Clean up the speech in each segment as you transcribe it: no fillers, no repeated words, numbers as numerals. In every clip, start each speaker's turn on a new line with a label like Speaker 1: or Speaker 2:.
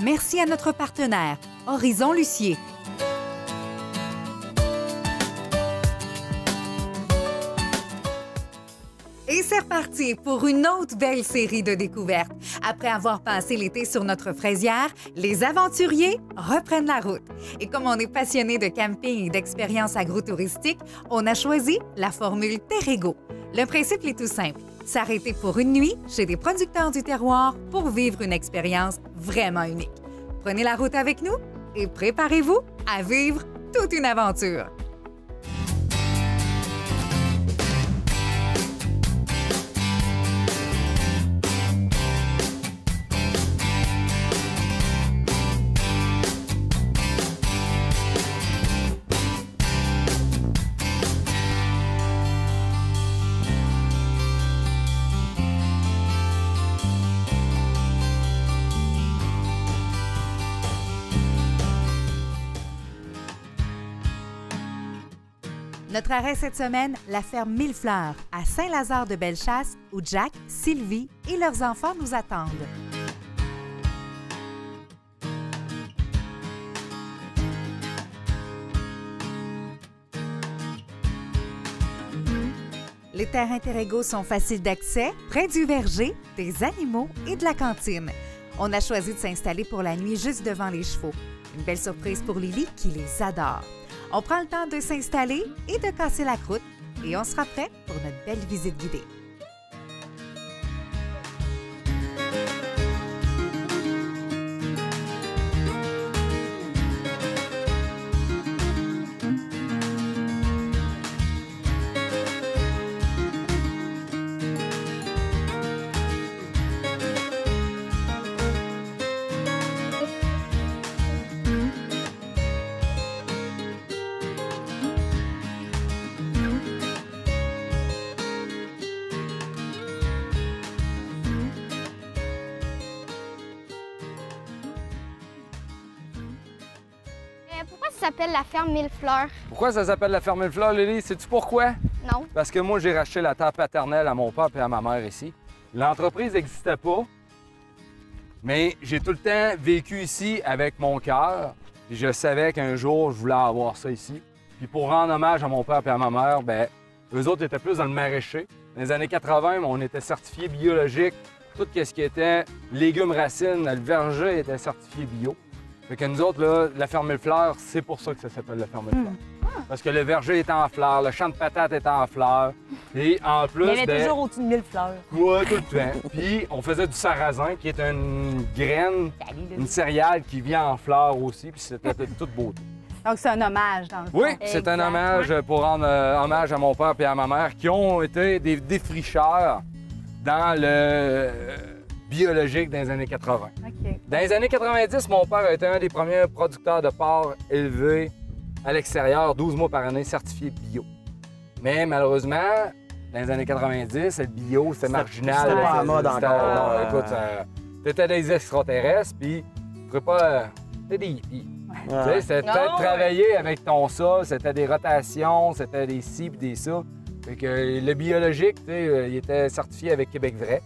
Speaker 1: merci à notre partenaire, Horizon Lucier. Et c'est reparti pour une autre belle série de découvertes. Après avoir passé l'été sur notre fraisière, les aventuriers reprennent la route. Et comme on est passionné de camping et d'expériences agrotouristiques, on a choisi la formule Terrego. Le principe est tout simple. S'arrêter pour une nuit chez des producteurs du terroir pour vivre une expérience vraiment unique. Prenez la route avec nous et préparez-vous à vivre toute une aventure. Notre arrêt cette semaine, la ferme Millefleurs à Saint-Lazare-de-Bellechasse où Jack, Sylvie et leurs enfants nous attendent. Les terrains Terrego sont faciles d'accès, près du verger, des animaux et de la cantine. On a choisi de s'installer pour la nuit juste devant les chevaux. Une belle surprise pour Lily qui les adore. On prend le temps de s'installer et de casser la croûte et on sera prêt pour notre belle visite guidée.
Speaker 2: Pourquoi ça s'appelle la ferme Millefleurs?
Speaker 3: Pourquoi ça s'appelle la ferme Millefleurs, Lily? Sais-tu pourquoi?
Speaker 2: Non.
Speaker 3: Parce que moi, j'ai racheté la terre paternelle à mon père et à ma mère ici. L'entreprise n'existait pas, mais j'ai tout le temps vécu ici avec mon cœur. Puis je savais qu'un jour, je voulais avoir ça ici. Puis pour rendre hommage à mon père et à ma mère, bien, eux autres étaient plus dans le maraîcher. Dans les années 80, on était certifiés biologiques. Tout ce qui était légumes, racines, le verger était certifié bio. Fait que nous autres, là, la ferme Millefleurs, c'est pour ça que ça s'appelle la ferme Millefleurs. Parce que le verger est en fleurs, le champ de patates est en fleurs. Et en plus,
Speaker 4: il y avait toujours au-dessus de 1000 fleurs.
Speaker 3: Oui, tout le temps. Puis on faisait du sarrasin, qui est une graine, une céréale qui vient en fleurs aussi, puis c'était de toute beauté.
Speaker 4: Donc c'est un hommage, dans le fond.
Speaker 3: Oui, c'est un hommage pour rendre hommage à mon père et à ma mère, qui ont été des défricheurs dans le biologique dans les années 80.
Speaker 4: OK.
Speaker 3: Dans les années 90, mon père a été un des premiers producteurs de porc élevés à l'extérieur, 12 mois par année, certifié bio. Mais malheureusement, dans les années 90, le bio, c'était marginal.
Speaker 5: C'était pas en mode encore.
Speaker 3: Écoute, t'étais des extraterrestres, puis tu pourrais pas... T'étais des hippies. Tu sais, c'était travailler avec ton ça, c'était des rotations, c'était des ci puis des ça. Fait que le biologique, tu sais, il était certifié avec Québec Vrai.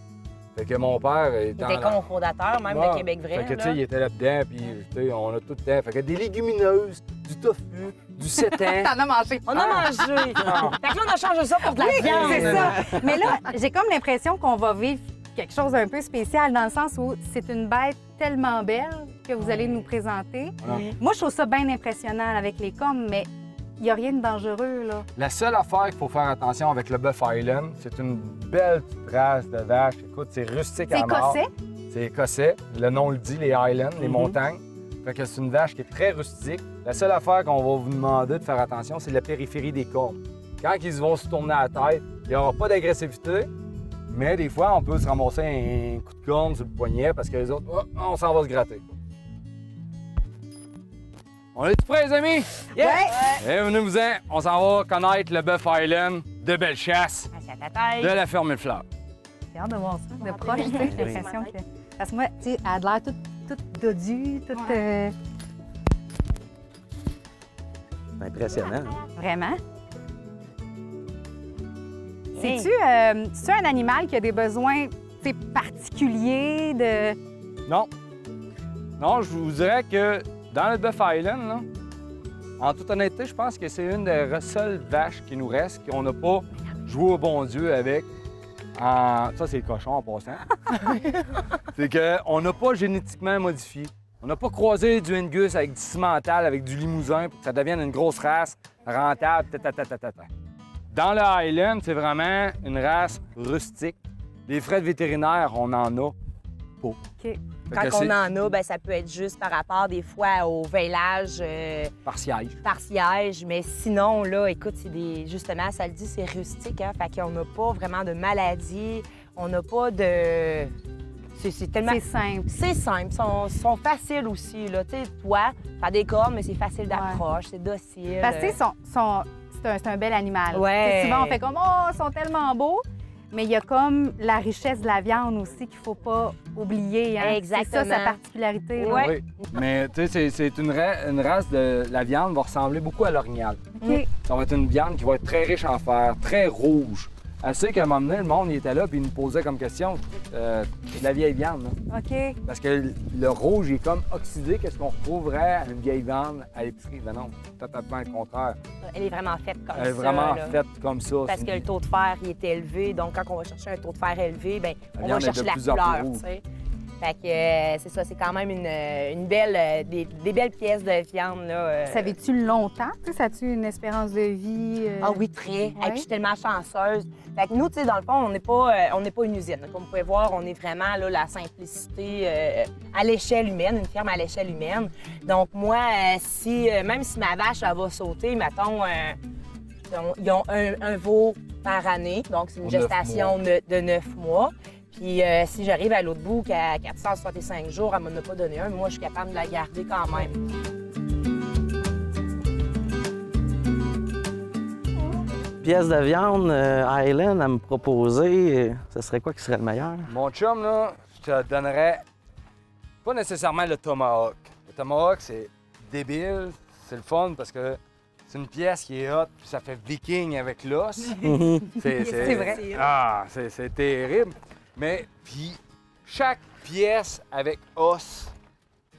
Speaker 3: Fait que mon père
Speaker 4: Il était cofondateur même de Québec Vrai.
Speaker 3: Fait que, tu sais, il était là-dedans, puis tu sais, on a tout le temps. Fait que des légumineuses, du tofu, du sétan.
Speaker 4: T'en as mangé. On a mangé. Fait que là, on a changé ça pour de la viande. C'est ça. Mais là, j'ai comme l'impression qu'on va vivre quelque chose d'un peu spécial dans le sens où c'est une bête tellement belle que vous allez nous présenter. Moi, je trouve ça bien impressionnant avec les cornes, mais il n'y a rien de dangereux, là.
Speaker 3: La seule affaire qu'il faut faire attention avec le Buff Island, c'est une belle petite race de vache. Écoute, c'est rustique à mort.
Speaker 4: C'est écossais?
Speaker 3: C'est écossais. Le nom le dit, les Highlands, les montagnes. Fait que c'est une vache qui est très rustique. La seule affaire qu'on va vous demander de faire attention, c'est la périphérie des cornes. Quand ils vont se tourner à la tête, il n'y aura pas d'agressivité, mais des fois, on peut se ramasser un coup de corne sur le poignet parce que les autres, oh, on s'en va se gratter. On est prêts, les amis?
Speaker 4: Yeah!
Speaker 3: Et venez-vous-en, on s'en va connaître le Buff Island de Bellechasse, de la ferme Millefleurs.
Speaker 4: J'ai hâte de voir ça, de proche, tu sais, j'ai l'impression que... Parce que moi, tu sais, elle a l'air toute dodue, toute...
Speaker 5: C'est impressionnant. Hein?
Speaker 4: Vraiment? C'est-tu un animal qui a des besoins, tu sais, particuliers de...
Speaker 3: Non. Non, je vous dirais que dans le Buff Island, là, en toute honnêteté, je pense que c'est une des seules vaches qui nous reste, qu'on n'a pas joué au bon Dieu avec. Ça, c'est le cochon en passant. C'est qu'on n'a pas génétiquement modifié. On n'a pas croisé du Angus avec du cimental, avec du limousin pour que ça devienne une grosse race rentable. Dans le Highland, c'est vraiment une race rustique. Les frais de vétérinaire, on en a pas.
Speaker 4: OK.
Speaker 6: Quand on en a, ben, ça peut être juste par rapport des fois au veillage
Speaker 3: Par siège.
Speaker 6: par siège, mais sinon, là, écoute, c'est des... Justement, ça le dit, c'est rustique, hein? Fait qu'on n'a pas vraiment de maladie, on n'a pas de... C'est tellement...
Speaker 4: C'est simple.
Speaker 6: C'est simple, sont faciles aussi, là. Tu sais, toi, t'as des cornes, mais c'est facile d'approche, c'est docile.
Speaker 4: Parce que, tu sais, c'est un bel animal.
Speaker 6: Ouais.
Speaker 4: Tu sais, souvent, on fait comme, oh, ils sont tellement beaux. Mais il y a comme la richesse de la viande aussi qu'il ne faut pas oublier. Hein?
Speaker 6: Exactement.
Speaker 4: C'est ça, sa particularité. là.
Speaker 6: Ouais.
Speaker 3: Oui. Mais tu sais, c'est une race de... La viande va ressembler beaucoup à l'orignal.
Speaker 4: OK.
Speaker 3: Ça va être une viande qui va être très riche en fer, très rouge. Assez qu'à un moment donné, le monde il était là puis il nous posait comme question c'est de la vieille viande. Là.
Speaker 4: OK.
Speaker 3: Parce que le rouge il est comme oxydé. Qu'est-ce qu'on retrouverait à une vieille viande à l'épicerie? Ben non, totalement le contraire.
Speaker 6: Elle est vraiment faite comme ça.
Speaker 3: Elle est vraiment
Speaker 6: là.
Speaker 3: faite comme ça.
Speaker 6: Parce que le taux de fer, il est élevé. Donc, quand on va chercher un taux de fer élevé, bien, on va
Speaker 3: viande est
Speaker 6: chercher
Speaker 3: de
Speaker 6: la
Speaker 3: plus en plus
Speaker 6: couleur,
Speaker 3: rouge.
Speaker 6: tu sais. Fait que c'est ça, c'est quand même une belle, des belles pièces de viande, là.
Speaker 4: Savais-tu longtemps? Tu sais, ça a-tu une espérance de vie?
Speaker 6: Ah oui, très.
Speaker 4: Ouais.
Speaker 6: Et puis, je suis tellement chanceuse. Fait que nous, tu sais, dans le fond, on n'est pas une usine. Comme vous pouvez voir, on est vraiment, là, la simplicité à l'échelle humaine, une ferme à l'échelle humaine. Donc, moi, même si ma vache, elle va sauter, mettons, ils ont un veau par année. Donc, c'est une
Speaker 3: Pour 9
Speaker 6: gestation de 9 mois. Puis si j'arrive à l'autre bout qu'à 465 jours, elle m'en a pas donné un, moi, je suis capable de la garder quand même.
Speaker 5: Pièce de viande, Highland, à me proposer, ce serait quoi qui serait le meilleur?
Speaker 3: Mon chum, là, je te donnerais pas nécessairement le tomahawk. Le tomahawk, c'est débile, c'est le fun parce que c'est une pièce qui est hot, puis ça fait viking avec l'os.
Speaker 4: C'est vrai.
Speaker 3: Ah, c'est terrible. Mais, puis, chaque pièce avec os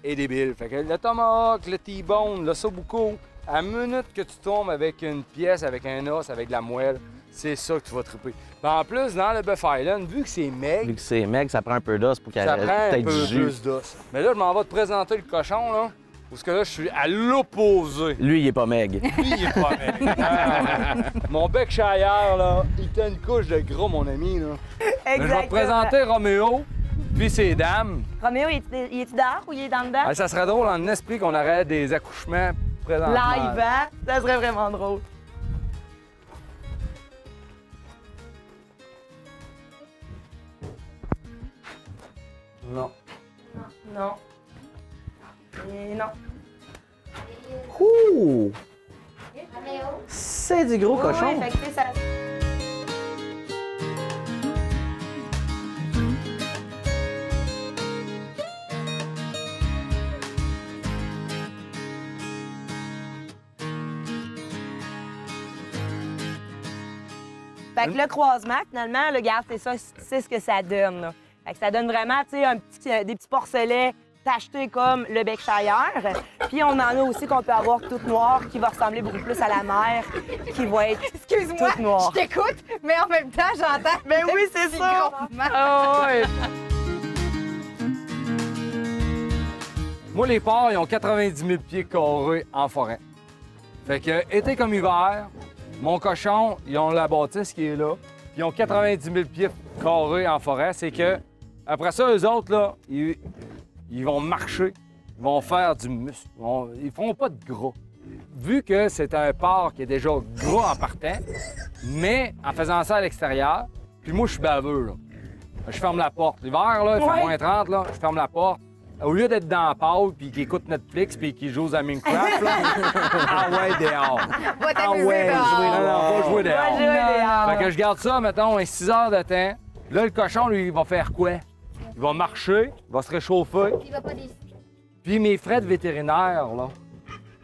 Speaker 3: est débile. Fait que le tomahawk, le T-bone, le sobuco, à la minute que tu tombes avec une pièce, avec un os, avec de la moelle, c'est ça que tu vas triper. Puis en plus, dans le Buff Island, vu que c'est
Speaker 5: Vu
Speaker 3: maigre,
Speaker 5: que c'est maigre, ça prend un peu d'os pour qu'elle
Speaker 3: ça prend un
Speaker 5: peut-être
Speaker 3: peu
Speaker 5: du jus.
Speaker 3: plus d'os. Mais là, je m'en vais te présenter le cochon, là. Parce que là, je suis à l'opposé.
Speaker 5: Lui, il est pas maigre.
Speaker 3: Lui, il est pas maigre. Ah, mon Berkshire, là, il t'a une couche de gros, mon ami, là. Mais je vais te présenter Roméo, puis ses dames.
Speaker 6: Roméo, il est dehors ou il est dans dedans?
Speaker 3: Ah, ça serait drôle en esprit qu'on aurait des accouchements présentement.
Speaker 6: Live, hein? Ça serait vraiment drôle.
Speaker 3: Non.
Speaker 6: Non. Et non.
Speaker 5: Ouh! C'est du gros cochon.
Speaker 6: Ouais, fait que, tu sais, ça... Fait que le croisement, finalement, le garde, c'est ça, c'est ce que ça donne. Là. Fait que ça donne vraiment, tu sais, des petits porcelets tachetés comme le Berkshire. Puis on en a aussi qu'on peut avoir toute noire, qui va ressembler beaucoup plus à la mère, qui va être
Speaker 4: Excuse-moi,
Speaker 6: toute noire.
Speaker 4: je t'écoute, mais en même temps, j'entends.
Speaker 6: Ben oui, c'est
Speaker 4: petit
Speaker 6: ça.
Speaker 4: grondement.
Speaker 6: Ah ouais.
Speaker 3: Moi, les porcs, ils ont 90 000 pieds carrés en forêt. Fait que, été comme hiver, mon cochon, ils ont la bâtisse qui est là, puis ils ont 90 000 pieds carrés en forêt. C'est que, après ça, eux autres, là, ils vont marcher, ils vont faire du muscle. Ils feront pas de gras. Vu que c'est un porc qui est déjà gras en partant, mais en faisant ça à l'extérieur, puis moi, je suis baveux, là. Je ferme la porte. L'hiver, là, il fait
Speaker 6: Ouais.
Speaker 3: moins 30, là, je ferme la porte. Au lieu d'être dans la pâle, puis qu'il écoute Netflix, puis qu'il joue à Minecraft, là, ah ouais, dehors.
Speaker 4: Va
Speaker 3: Ah
Speaker 4: t'amuser
Speaker 3: ouais,
Speaker 4: dehors.
Speaker 3: jouer, non, va jouer dehors.
Speaker 6: Va jouer dehors.
Speaker 3: Fait que je garde ça, mettons, 6 heures de temps. Là, le cochon, lui, il va faire quoi? Il va marcher, il va se réchauffer.
Speaker 2: Il va pas décider.
Speaker 3: Puis mes frais de vétérinaire, là,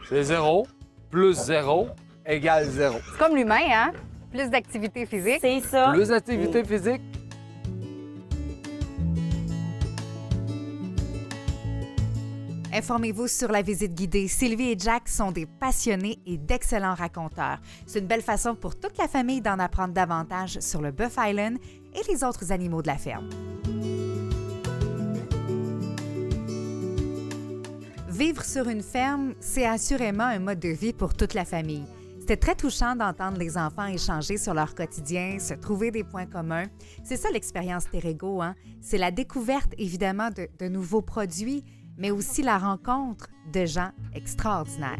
Speaker 3: c'est 0 plus 0 égale 0.
Speaker 4: C'est comme l'humain, hein? Plus d'activité physique.
Speaker 6: C'est ça.
Speaker 3: Plus d'activité physique,
Speaker 1: Informez-vous sur la visite guidée. Sylvie et Jack sont des passionnés et d'excellents raconteurs. C'est une belle façon pour toute la famille d'en apprendre davantage sur le Buff Island et les autres animaux de la ferme. Vivre sur une ferme, c'est assurément un mode de vie pour toute la famille. C'était très touchant d'entendre les enfants échanger sur leur quotidien, se trouver des points communs. C'est ça l'expérience Terrego, hein? C'est la découverte, évidemment, de nouveaux produits, mais aussi la rencontre de gens extraordinaires.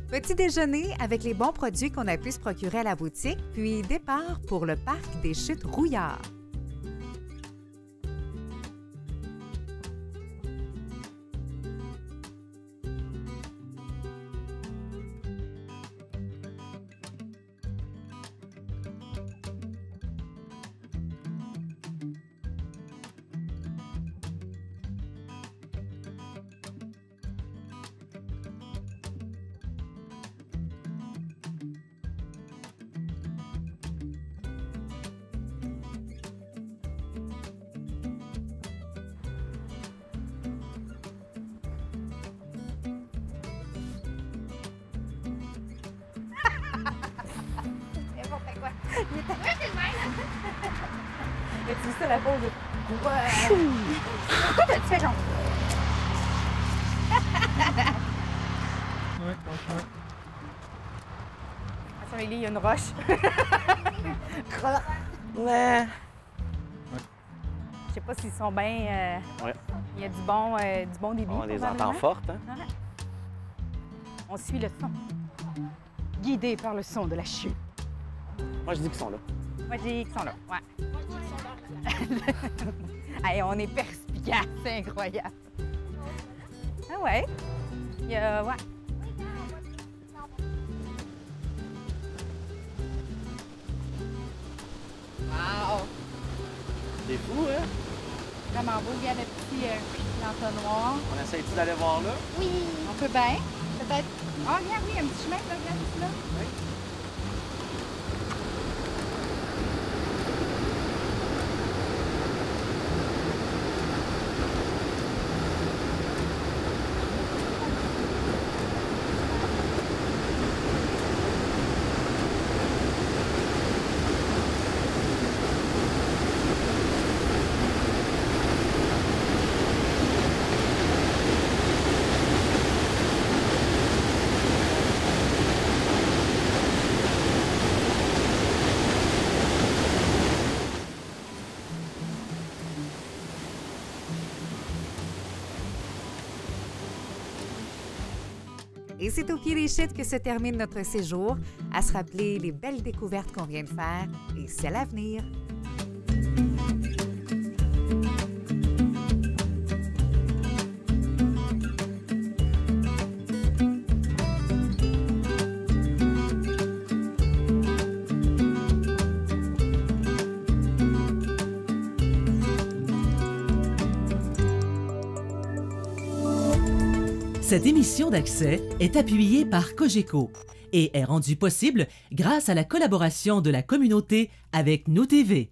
Speaker 1: Petit déjeuner avec les bons produits qu'on a pu se procurer à la boutique, puis départ pour le parc des Chutes Rouillard.
Speaker 4: Mais tu sais la pause de... Pourquoi tu fais genre... Attention, Élie, il y a une roche.
Speaker 5: Mais...
Speaker 4: Je sais pas s'ils sont bien...
Speaker 5: Ouais.
Speaker 4: Il y a du bon débit.
Speaker 5: On les
Speaker 4: probablement.
Speaker 5: entend fortes, hein?
Speaker 4: Ouais. On suit le son. Guidé par le son de la chute.
Speaker 5: Moi, je dis qu'ils sont là.
Speaker 4: Moi, j'ai qu'ils sont là. Ouais. Hey, on est perspicace, c'est incroyable. Ah ouais? Il y a... Ouais. Wow!
Speaker 5: C'est fou, hein?
Speaker 4: Vraiment beau. Il y a le petit l'entonnoir.
Speaker 5: On essaie-tu d'aller voir là?
Speaker 4: Oui! On peut bien. Peut-être... Ah, regarde, oui, un petit chemin, là, regarde ici, là.
Speaker 5: Oui.
Speaker 1: Et c'est au pied des chutes que se termine notre séjour, à se rappeler les belles découvertes qu'on vient de faire et celles à venir.
Speaker 7: Cette émission d'Accès est appuyée par Cogeco et est rendue possible grâce à la collaboration de la communauté avec Nous TV.